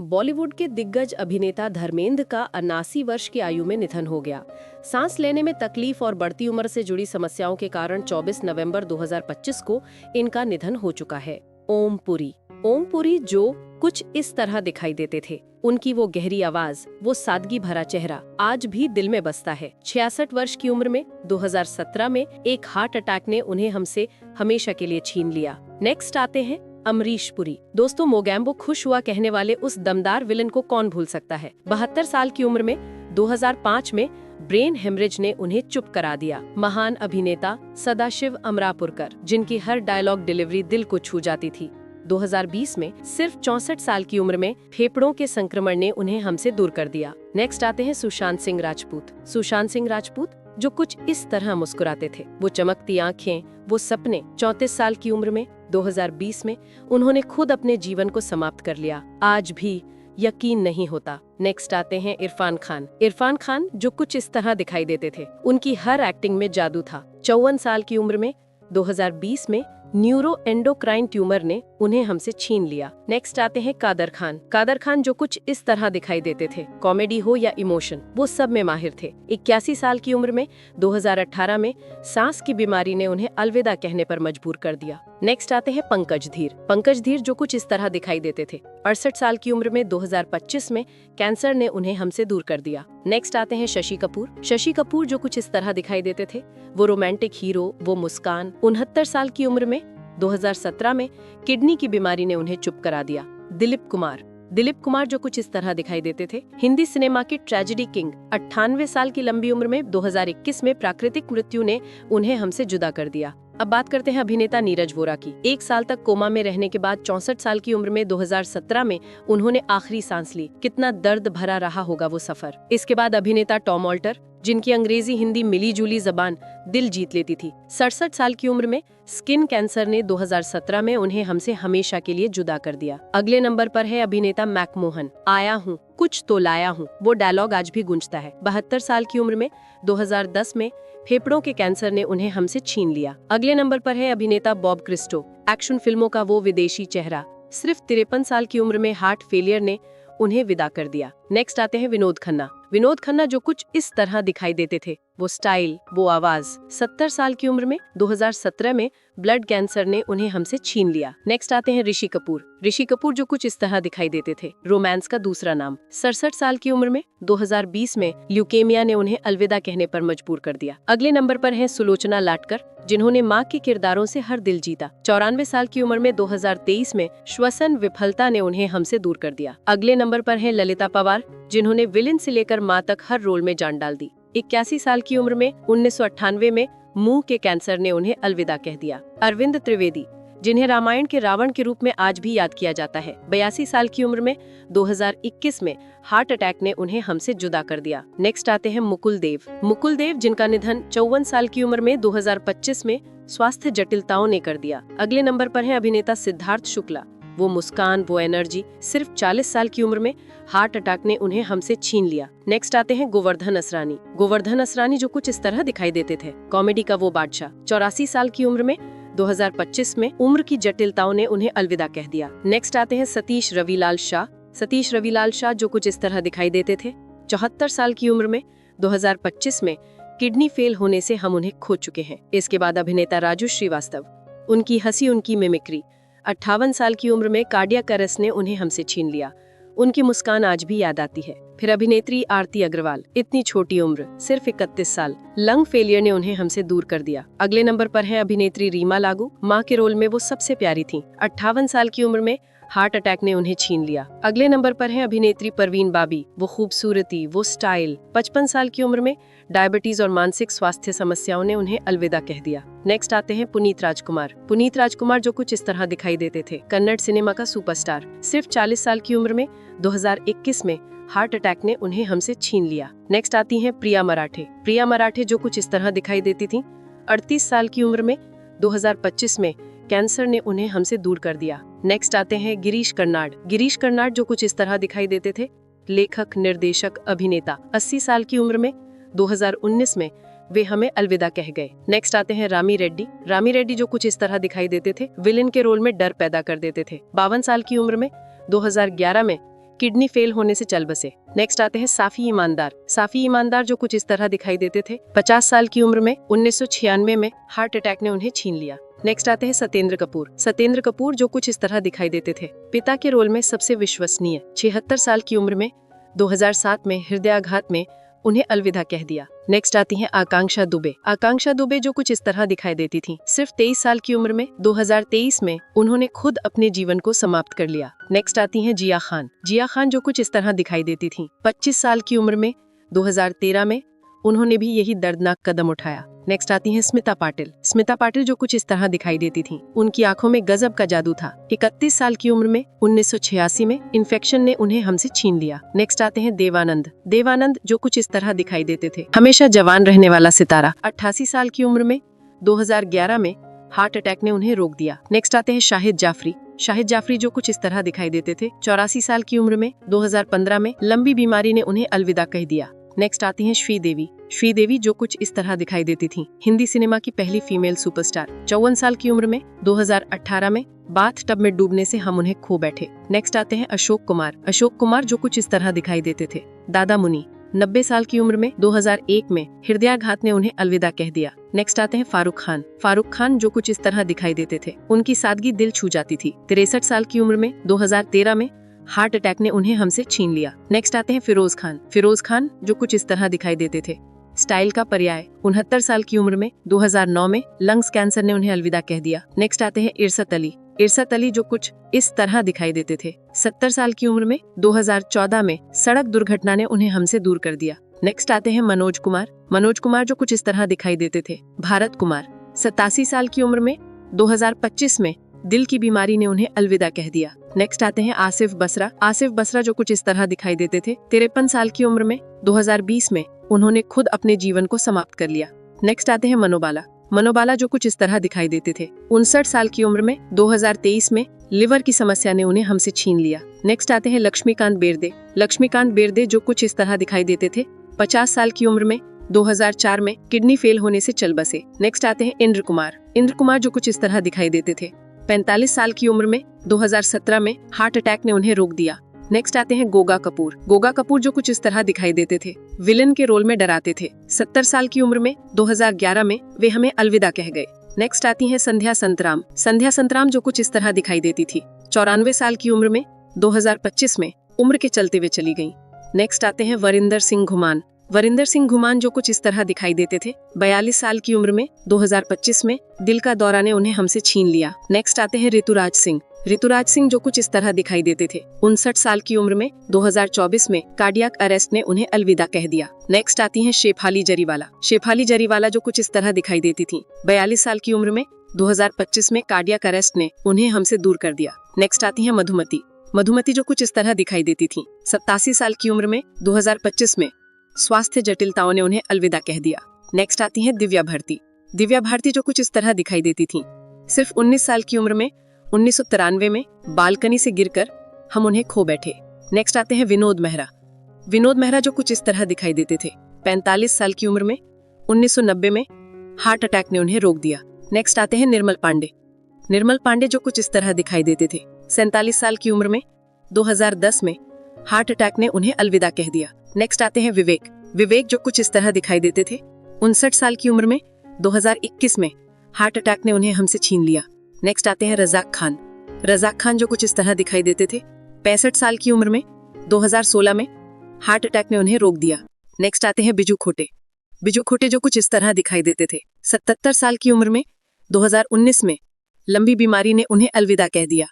बॉलीवुड के दिग्गज अभिनेता धर्मेंद्र का 79 वर्ष की आयु में निधन हो गया। सांस लेने में तकलीफ और बढ़ती उम्र से जुड़ी समस्याओं के कारण 24 नवंबर 2025 को इनका निधन हो चुका है। ओम पुरी जो कुछ इस तरह दिखाई देते थे। उनकी वो गहरी आवाज, वो सादगी भरा चेहरा आज भी दिल में बसता है। 66 वर्ष की उम्र में 2017 में एक हार्ट अटैक ने उन्हें हमसे हमेशा के लिए छीन लिया। नेक्स्ट आते हैं अमरीश पुरी। दोस्तों, मोगैम्बो खुश हुआ कहने वाले उस दमदार विलन को कौन भूल सकता है। 72 साल की उम्र में 2005 में ब्रेन हेमरेज ने उन्हें चुप करा दिया। महान अभिनेता सदाशिव अमरापुरकर, जिनकी हर डायलॉग डिलीवरी दिल को छू जाती थी। 2020 में सिर्फ 64 साल की उम्र में फेफड़ों के संक्रमण ने उन्हें हमसे दूर कर दिया। नेक्स्ट आते हैं सुशांत सिंह राजपूत, जो कुछ इस तरह मुस्कुराते थे। वो चमकती आंखें, वो सपने। 34 साल की उम्र में 2020 में उन्होंने खुद अपने जीवन को समाप्त कर लिया। आज भी यकीन नहीं होता। नेक्स्ट आते हैं इरफान खान, जो कुछ इस तरह दिखाई देते थे। उनकी हर एक्टिंग में जादू था। 54 साल की उम्र में 2020 में न्यूरो एंडोक्राइन ट्यूमर ने उन्हें हमसे छीन लिया। नेक्स्ट आते हैं कादर खान, जो कुछ इस तरह दिखाई देते थे। कॉमेडी हो या इमोशन, वो सब में माहिर थे। 81 साल की उम्र में 2018 सांस की बीमारी ने उन्हें अलविदा कहने पर मजबूर कर दिया। नेक्स्ट आते हैं पंकज धीर, जो कुछ इस तरह दिखाई देते थे। 68 साल की उम्र में 2025 में कैंसर ने उन्हें हमसे दूर कर दिया। नेक्स्ट आते हैं शशि कपूर, जो कुछ इस तरह दिखाई देते थे। वो रोमांटिक हीरो, वो मुस्कान। 69 साल की उम्र में 2017 में किडनी की बीमारी ने उन्हें चुप करा दिया। दिलीप कुमार, जो कुछ इस तरह दिखाई देते थे। हिंदी सिनेमा की ट्रेजेडी किंग। 98 साल की लंबी उम्र में 2021 में प्राकृतिक मृत्यु ने उन्हें हमसे जुदा कर दिया। अब बात करते हैं अभिनेता नीरज वोरा की। 1 साल तक कोमा में रहने के बाद 64 साल की उम्र में 2017 में उन्होंने आखिरी सांस ली। कितना दर्द भरा रहा होगा वो सफर। इसके बाद अभिनेता टॉम ऑल्टर, जिनकी अंग्रेजी हिंदी मिली जुली जबान दिल जीत लेती थी। 67 साल की उम्र में स्किन कैंसर ने 2017 में उन्हें हमसे हमेशा के लिए जुदा कर दिया। अगले नंबर पर है अभिनेता मैकमोहन। आया हूँ, कुछ तो लाया हूँ, वो डायलॉग आज भी गूंजता है। 72 साल की उम्र में 2010 में फेफड़ों के कैंसर ने उन्हें हमसे छीन लिया। अगले नंबर पर है अभिनेता बॉब क्रिस्टो। एक्शन फिल्मों का वो विदेशी चेहरा। सिर्फ 53 साल की उम्र में हार्ट फेलियर ने उन्हें विदा कर दिया। नेक्स्ट आते हैं विनोद खन्ना, जो कुछ इस तरह दिखाई देते थे। वो स्टाइल, वो आवाज। 70 साल की उम्र में 2017 में ब्लड कैंसर ने उन्हें हमसे छीन लिया। नेक्स्ट आते हैं ऋषि कपूर, जो कुछ इस तरह दिखाई देते थे। रोमांस का दूसरा नाम। 67 साल की उम्र में 2020 में ल्यूकेमिया ने उन्हें अलविदा कहने पर मजबूर कर दिया। अगले नंबर पर है सुलोचना लाटकर, जिन्होंने माँ के किरदारों से हर दिल जीता। 94 साल की उम्र में 2023 में श्वसन विफलता ने उन्हें हमसे दूर कर दिया। अगले नंबर पर है ललिता पवार, जिन्होंने विलेन से लेकर माँ तक हर रोल में जान डाल दी। 81 साल की उम्र में 1998 में मुंह के कैंसर ने उन्हें अलविदा कह दिया। अरविंद त्रिवेदी, जिन्हें रामायण के रावण के रूप में आज भी याद किया जाता है। 82 साल की उम्र में 2021 में हार्ट अटैक ने उन्हें हमसे जुदा कर दिया। नेक्स्ट आते हैं मुकुल देव, जिनका निधन 54 साल की उम्र में 2025 में स्वास्थ्य जटिलताओं ने कर दिया। अगले नंबर पर है अभिनेता सिद्धार्थ शुक्ला। वो मुस्कान, वो एनर्जी। सिर्फ 40 साल की उम्र में हार्ट अटैक ने उन्हें हमसे छीन लिया। नेक्स्ट आते हैं गोवर्धन असरानी, जो कुछ इस तरह दिखाई देते थे। कॉमेडी का वो बादशाह। 84 साल की उम्र में 2025 में उम्र की जटिलताओं ने उन्हें अलविदा कह दिया। नेक्स्ट आते हैं सतीश रविलाल शाह, जो कुछ इस तरह दिखाई देते थे। 74 साल की उम्र में 2025 में किडनी फेल होने से हम उन्हें खो चुके हैं। इसके बाद अभिनेता राजू श्रीवास्तव, उनकी हंसी, उनकी मिमिक्री। 58 साल की उम्र में कार्डियक अरेस्ट ने उन्हें हमसे छीन लिया। उनकी मुस्कान आज भी याद आती है। फिर अभिनेत्री आरती अग्रवाल, इतनी छोटी उम्र, सिर्फ 31 साल। लंग फेलियर ने उन्हें हमसे दूर कर दिया। अगले नंबर पर है अभिनेत्री रीमा लागू। माँ के रोल में वो सबसे प्यारी थीं। 58 साल की उम्र में हार्ट अटैक ने उन्हें छीन लिया। अगले नंबर पर है अभिनेत्री परवीन बाबी। वो खूबसूरती, वो स्टाइल। 55 साल की उम्र में डायबिटीज और मानसिक स्वास्थ्य समस्याओं ने उन्हें अलविदा कह दिया। नेक्स्ट आते हैं पुनीत राजकुमार, जो कुछ इस तरह दिखाई देते थे। कन्नड़ सिनेमा का सुपरस्टार। सिर्फ 40 साल की उम्र में 2021 में हार्ट अटैक ने उन्हें हमसे छीन लिया। नेक्स्ट आती हैं प्रिया मराठे, जो कुछ इस तरह दिखाई देती थीं। 38 साल की उम्र में 2025 में कैंसर ने उन्हें हमसे दूर कर दिया। नेक्स्ट आते हैं गिरीश कर्नाड, जो कुछ इस तरह दिखाई देते थे। लेखक, निर्देशक, अभिनेता। 80 साल की उम्र में 2019 में वे हमें अलविदा कह गए। नेक्स्ट आते हैं रामी रेड्डी, जो कुछ इस तरह दिखाई देते थे। विलेन के रोल में डर पैदा कर देते थे। 52 साल की उम्र में 2011 में किडनी फेल होने से चल बसे। नेक्स्ट आते हैं साफी ईमानदार। साफी ईमानदार जो कुछ इस तरह दिखाई देते थे। 50 साल की उम्र में 1996 में हार्ट अटैक ने उन्हें छीन लिया। नेक्स्ट आते हैं सत्येंद्र कपूर। सत्येंद्र कपूर जो कुछ इस तरह दिखाई देते थे। पिता के रोल में सबसे विश्वसनीय। 76 साल की उम्र में 2007 में हृदयाघात में उन्हें अलविदा कह दिया। नेक्स्ट आती हैं आकांक्षा दुबे। आकांक्षा दुबे जो कुछ इस तरह दिखाई देती थी। सिर्फ 23 साल की उम्र में 2023 में उन्होंने खुद अपने जीवन को समाप्त कर लिया। नेक्स्ट आती हैं जिया खान। जिया खान जो कुछ इस तरह दिखाई देती थी। 25 साल की उम्र में 2013 में उन्होंने भी यही दर्दनाक कदम उठाया। नेक्स्ट आती हैं स्मिता पाटिल। स्मिता पाटिल जो कुछ इस तरह दिखाई देती थी। उनकी आंखों में गजब का जादू था। 31 साल की उम्र में 1986 में इन्फेक्शन ने उन्हें हमसे छीन लिया। नेक्स्ट आते हैं देवानंद। देवानंद जो कुछ इस तरह दिखाई देते थे। हमेशा जवान रहने वाला सितारा। 88 साल की उम्र में 2011 में हार्ट अटैक ने उन्हें रोक दिया। नेक्स्ट आते हैं शाहिद जाफरी। शाहिद जाफरी जो कुछ इस तरह दिखाई देते थे। 84 साल की उम्र में 2015 में लंबी बीमारी ने उन्हें अलविदा कह दिया। नेक्स्ट आती हैं श्रीदेवी। श्रीदेवी जो कुछ इस तरह दिखाई देती थी। हिंदी सिनेमा की पहली फीमेल सुपरस्टार। 54 साल की उम्र में 2018 में बाथ टब में डूबने से हम उन्हें खो बैठे। नेक्स्ट आते हैं अशोक कुमार। अशोक कुमार जो कुछ इस तरह दिखाई देते थे। दादा मुनि। 90 साल की उम्र में 2001 में हृदयाघात ने उन्हें अलविदा कह दिया। नेक्स्ट आते हैं फारूक खान। फारूक खान जो कुछ इस तरह दिखाई देते थे। उनकी सादगी दिल छू जाती थी। 63 साल की उम्र में 2013 में हार्ट अटैक ने उन्हें हमसे छीन लिया। नेक्स्ट आते हैं फिरोज खान। फिरोज खान जो कुछ इस तरह दिखाई देते थे। स्टाइल का पर्याय। 69 साल की उम्र में 2009 में लंग्स कैंसर ने उन्हें अलविदा कह दिया। नेक्स्ट आते हैं इरसत अली। इरसत अली जो कुछ इस तरह दिखाई देते थे। 70 साल की उम्र में 2014 में सड़क दुर्घटना ने उन्हें हमसे दूर कर दिया। नेक्स्ट आते हैं मनोज कुमार। मनोज कुमार जो कुछ इस तरह दिखाई देते थे। भारत कुमार। 87 साल की उम्र में 2025 में दिल की बीमारी ने उन्हें अलविदा कह दिया। नेक्स्ट आते हैं आसिफ बसरा। आसिफ बसरा जो कुछ इस तरह दिखाई देते थे। 53 साल की उम्र में 2020 में उन्होंने खुद अपने जीवन को समाप्त कर लिया। नेक्स्ट आते हैं मनोबाला। मनोबाला जो कुछ इस तरह दिखाई देते थे। 59 साल की उम्र में 2023 में लिवर की समस्या ने उन्हें हमसे छीन लिया। नेक्स्ट आते हैं लक्ष्मीकांत बेर्दे। लक्ष्मीकांत बेर्दे जो कुछ इस तरह दिखाई देते थे। 50 साल की उम्र में 2004 में किडनी फेल होने से चल बसे। नेक्स्ट आते हैं इंद्र कुमार। इंद्र कुमार जो कुछ इस तरह दिखाई देते थे। 45 साल की उम्र में 2017 में हार्ट अटैक ने उन्हें रोक दिया। नेक्स्ट आते हैं गोगा कपूर। गोगा कपूर जो कुछ इस तरह दिखाई देते थे। विलन के रोल में डराते थे। 70 साल की उम्र में 2011 में वे हमें अलविदा कह गए। नेक्स्ट आती हैं संध्या संतराम। संध्या संतराम जो कुछ इस तरह दिखाई देती थी। 94 साल की उम्र में 2025 में उम्र के चलते हुए चली गयी। नेक्स्ट आते हैं वरिंदर सिंह घुमान। वरिंदर सिंह घुमान जो कुछ इस तरह दिखाई देते थे। 42 साल की उम्र में 2025 में दिल का दौरा ने उन्हें हमसे छीन लिया। नेक्स्ट आते हैं ऋतुराज सिंह। ऋतुराज सिंह जो कुछ इस तरह दिखाई देते थे। 59 साल की उम्र में 2024 में कार्डियक अरेस्ट ने उन्हें अलविदा कह दिया। नेक्स्ट आती हैं शेफाली जरीवाला। शेफाली जरीवाला जो कुछ इस तरह दिखाई देती थी। 42 साल की उम्र में 2025 में कार्डियक अरेस्ट ने उन्हें हमसे दूर कर दिया। नेक्स्ट आती है मधुमती। मधुमती जो कुछ इस तरह दिखाई देती थी। 87 साल की उम्र में 2025 में स्वास्थ्य जटिलताओं ने उन्हें अलविदा कह दिया। नेक्स्ट आती हैं दिव्या भारती। दिव्या भारती जो कुछ इस तरह दिखाई देती थी। सिर्फ 19 साल की उम्र में 1993 में बालकनी से गिरकर हम उन्हें खो बैठे। नेक्स्ट आते हैं विनोद मेहरा। विनोद मेहरा जो कुछ इस तरह दिखाई देते थे। 45 साल की उम्र में 1990 में हार्ट अटैक ने उन्हें रोक दिया। नेक्स्ट आते हैं निर्मल पांडे। निर्मल पांडे जो कुछ इस तरह दिखाई देते थे। 47 साल की उम्र में 2010 में हार्ट अटैक ने उन्हें अलविदा कह दिया। नेक्स्ट आते हैं विवेक। विवेक जो कुछ इस तरह दिखाई देते थे। 59 साल की उम्र में 2021 में हार्ट अटैक ने उन्हें हमसे छीन लिया। नेक्स्ट आते हैं रजाक खान। रजाक खान जो कुछ इस तरह दिखाई देते थे। 65 साल की उम्र में 2016 में हार्ट अटैक ने उन्हें रोक दिया। नेक्स्ट आते हैं बिजू खोटे। बिजू खोटे जो कुछ इस तरह दिखाई देते थे। 77 साल की उम्र में 2019 में लंबी बीमारी ने उन्हें अलविदा कह दिया।